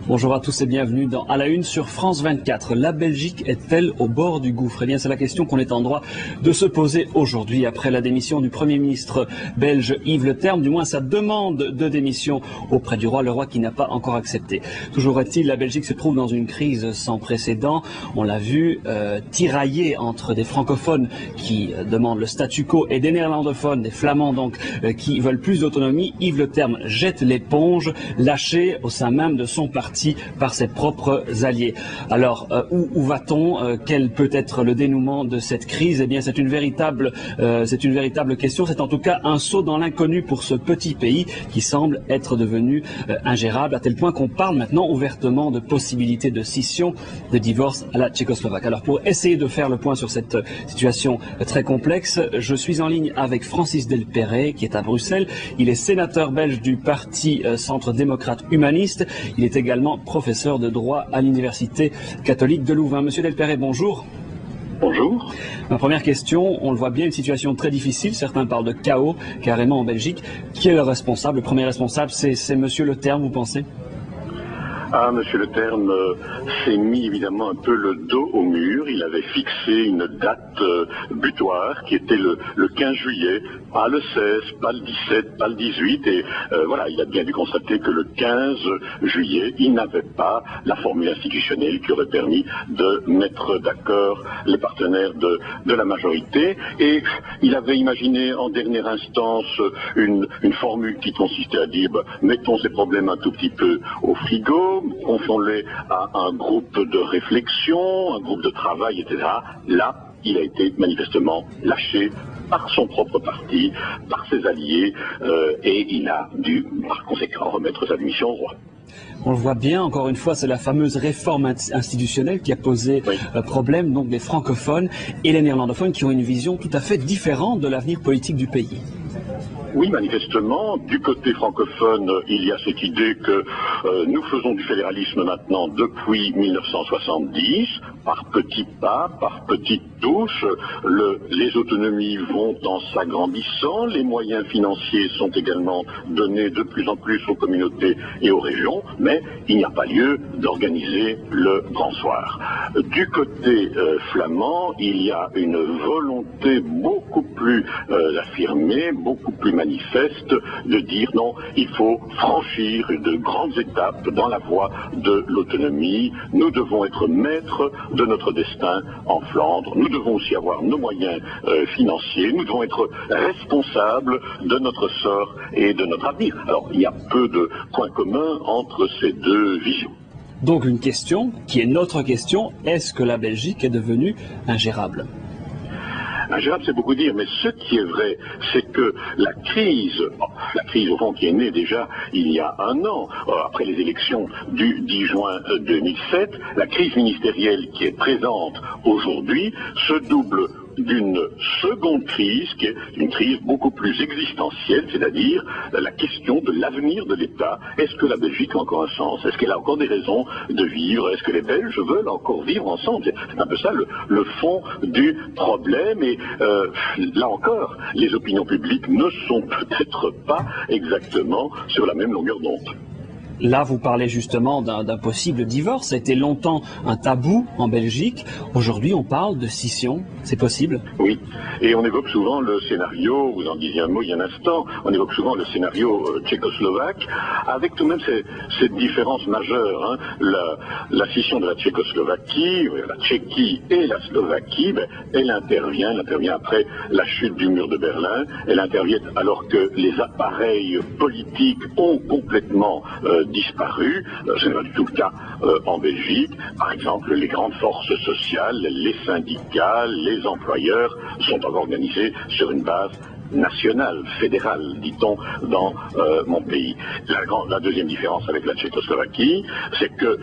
Bonjour à tous et bienvenue dans À la Une sur France 24. La Belgique est-elle au bord du gouffre? Eh bien, c'est la question qu'on est en droit de se poser aujourd'hui après la démission du Premier ministre belge Yves Le Terme, du moins sa demande de démission auprès du roi, le roi qui n'a pas encore accepté. Toujours est-il, la Belgique se trouve dans une crise sans précédent. On l'a vu tiraillée entre des francophones qui demandent le statu quo et des néerlandophones, des flamands donc, qui veulent plus d'autonomie. Yves Le Terme jette l'éponge, lâché au sein même de son parti par ses propres alliés. Alors, où va-t-on? Quel peut être le dénouement de cette crise? Eh bien, c'est une véritable question. C'est en tout cas un saut dans l'inconnu pour ce petit pays qui semble être devenu ingérable, à tel point qu'on parle maintenant ouvertement de possibilités de scission, de divorce à la Tchécoslovaque. Alors, pour essayer de faire le point sur cette situation très complexe, je suis en ligne avec Francis Delperret, qui est à Bruxelles. Il est sénateur belge du Parti Centre démocrate humaniste. Il est également professeur de droit à l'Université catholique de Louvain. Monsieur Delperret, bonjour. Bonjour. Ma première question, on le voit bien, une situation très difficile. Certains parlent de chaos carrément en Belgique. Qui est le responsable? Le premier responsable, c'est Monsieur Le Terme, vous pensez? Monsieur Le Terme s'est mis évidemment un peu le dos au mur. Il avait fixé une date butoir qui était le 15 juillet, pas le 16, pas le 17, pas le 18. Et voilà, il a bien dû constater que le 15 juillet, il n'avait pas la formule institutionnelle qui aurait permis de mettre d'accord les partenaires de la majorité. Et il avait imaginé en dernière instance une formule qui consistait à dire mettons ces problèmes un tout petit peu au frigo, confions-les à un groupe de réflexion, un groupe de travail, etc. Là, il a été manifestement lâché par son propre parti, par ses alliés, et il a dû, par conséquent, remettre sa démission au roi. On le voit bien, encore une fois, c'est la fameuse réforme institutionnelle qui a posé problème, donc les francophones et les néerlandophones qui ont une vision tout à fait différente de l'avenir politique du pays. Oui, manifestement, du côté francophone, il y a cette idée que nous faisons du fédéralisme maintenant depuis 1970, par petits pas, par petites touches. Les autonomies vont en s'agrandissant, les moyens financiers sont également donnés de plus en plus aux communautés et aux régions, mais il n'y a pas lieu d'organiser le grand soir. Du côté flamand, il y a une volonté beaucoup plus affirmée, beaucoup plus manifeste de dire non, il faut franchir de grandes étapes dans la voie de l'autonomie. Nous devons être maîtres de notre destin en Flandre. Nous devons aussi avoir nos moyens financiers. Nous devons être responsables de notre sort et de notre avenir. Alors, il y a peu de points communs entre ces deux visions. Donc une question, qui est notre question, est-ce que la Belgique est devenue ingérable? Ingérable, c'est beaucoup dire, mais ce qui est vrai, c'est que la crise au fond qui est née déjà il y a un an, après les élections du 10 juin 2007, la crise ministérielle qui est présente aujourd'hui se double d'une seconde crise, qui est une crise beaucoup plus existentielle, c'est-à-dire la question de l'avenir de l'État. Est-ce que la Belgique a encore un sens? Est-ce qu'elle a encore des raisons de vivre? Est-ce que les Belges veulent encore vivre ensemble? C'est un peu ça le fond du problème. Et là encore, les opinions publiques ne sont peut-être pas exactement sur la même longueur d'onde. Là, vous parlez justement d'un possible divorce. Ça a été longtemps un tabou en Belgique. Aujourd'hui, on parle de scission. C'est possible? Oui. Et on évoque souvent le scénario, vous en disiez un mot il y a un instant, on évoque souvent le scénario tchécoslovaque, avec tout de même cette différence majeure. Hein. La scission de la Tchécoslovaquie, la Tchéquie et la Slovaquie, elle intervient après la chute du mur de Berlin. Elle intervient alors que les appareils politiques ont complètement disparu. Ce n'est pas du tout le cas en Belgique. Par exemple, les grandes forces sociales, les syndicats, les employeurs sont organisés sur une base nationale, fédérale, dit-on, dans mon pays. La deuxième différence avec la Tchécoslovaquie, c'est que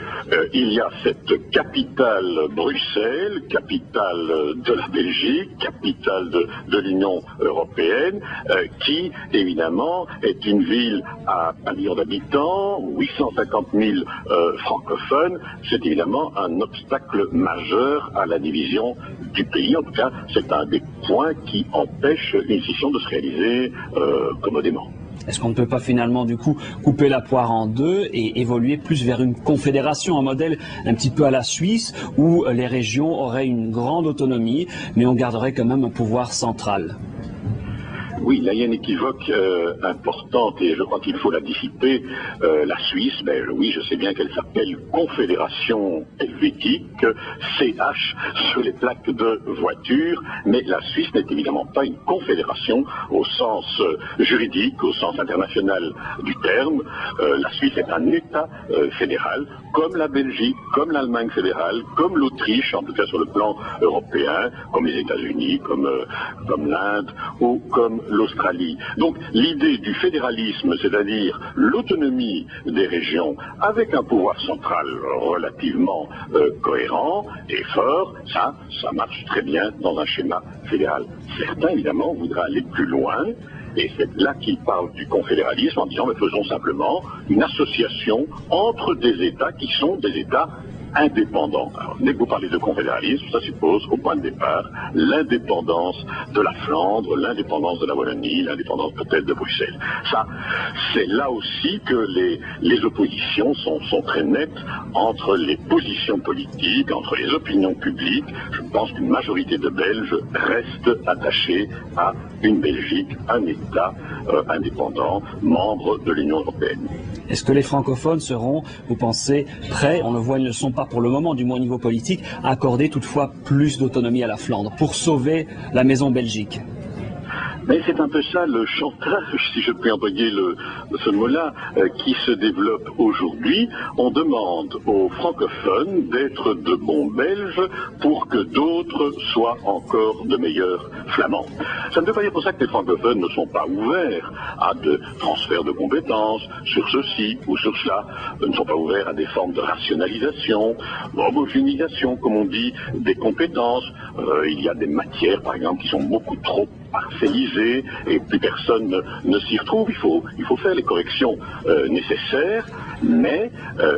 il y a cette capitale Bruxelles, capitale de la Belgique, capitale de l'Union européenne, qui, évidemment, est une ville à 1 million d'habitants, 850 000 francophones. C'est évidemment un obstacle majeur à la division du pays. En tout cas, c'est un des points qui empêche une scission de se réaliser commodément. Est-ce qu'on ne peut pas finalement du coup couper la poire en deux et évoluer plus vers une confédération, un modèle un petit peu à la Suisse où les régions auraient une grande autonomie mais on garderait quand même un pouvoir central? Oui, là il y a une équivoque importante et je crois qu'il faut la dissiper. La Suisse, oui, je sais bien qu'elle s'appelle Confédération helvétique, CH sur les plaques de voiture, mais la Suisse n'est évidemment pas une confédération au sens juridique, au sens international du terme. La Suisse est un État fédéral, comme la Belgique, comme l'Allemagne fédérale, comme l'Autriche, en tout cas sur le plan européen, comme les États-Unis, comme l'Inde ou comme l'Australie. Donc l'idée du fédéralisme, c'est-à-dire l'autonomie des régions avec un pouvoir central relativement cohérent et fort, ça marche très bien dans un schéma fédéral. Certains, évidemment, voudraient aller plus loin. Et c'est là qu'il parle du confédéralisme en disant, mais faisons simplement une association entre des États qui sont des États indépendants. Alors, dès que vous parlez de confédéralisme, ça suppose au point de départ l'indépendance de la Flandre, l'indépendance de la Wallonie, l'indépendance peut-être de Bruxelles. Ça, c'est là aussi que les oppositions sont très nettes entre les positions politiques, entre les opinions publiques. Je pense qu'une majorité de Belges reste attachée à une Belgique, un État indépendant, membre de l'Union européenne. Est-ce que les francophones seront, vous pensez, prêts, on le voit, ils ne le sont pas pour le moment, du moins au niveau politique, à accorder toutefois plus d'autonomie à la Flandre pour sauver la maison Belgique? Mais c'est un peu ça le chantage, si je puis employer ce mot-là, qui se développe aujourd'hui. On demande aux francophones d'être de bons Belges pour que d'autres soient encore de meilleurs Flamands. Ça ne veut pas dire pour ça que les francophones ne sont pas ouverts à de transferts de compétences sur ceci ou sur cela, ne sont pas ouverts à des formes de rationalisation, d'homogénéisation, comme on dit, des compétences. Il y a des matières, par exemple, qui sont beaucoup trop parcellisées et plus personne ne s'y retrouve. Il faut faire les corrections nécessaires, mais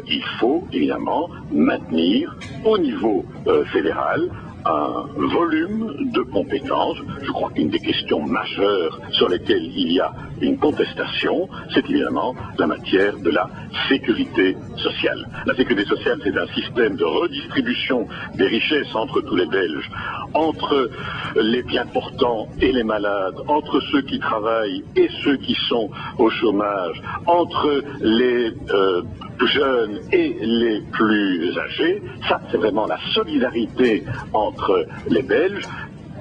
il faut évidemment maintenir au niveau fédéral un volume de compétences. Je crois qu'une des questions majeures sur lesquelles il y a une contestation, c'est évidemment la matière de la sécurité sociale. La sécurité sociale, c'est un système de redistribution des richesses entre tous les Belges, entre les bien portants et les malades, entre ceux qui travaillent et ceux qui sont au chômage, entre les jeunes et les plus âgés. Ça, c'est vraiment la solidarité entre les Belges.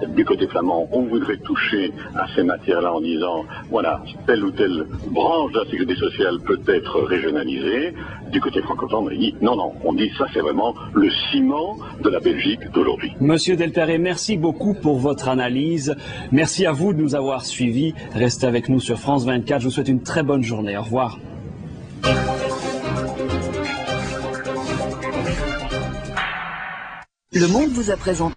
Du côté flamand, on voudrait toucher à ces matières-là en disant, voilà, telle ou telle branche de la sécurité sociale peut être régionalisée. Du côté francophone, on dit, non, on dit ça, c'est vraiment le ciment de la Belgique d'aujourd'hui. Monsieur Delperrey, merci beaucoup pour votre analyse. Merci à vous de nous avoir suivis. Restez avec nous sur France 24. Je vous souhaite une très bonne journée. Au revoir. Le Monde vous a présenté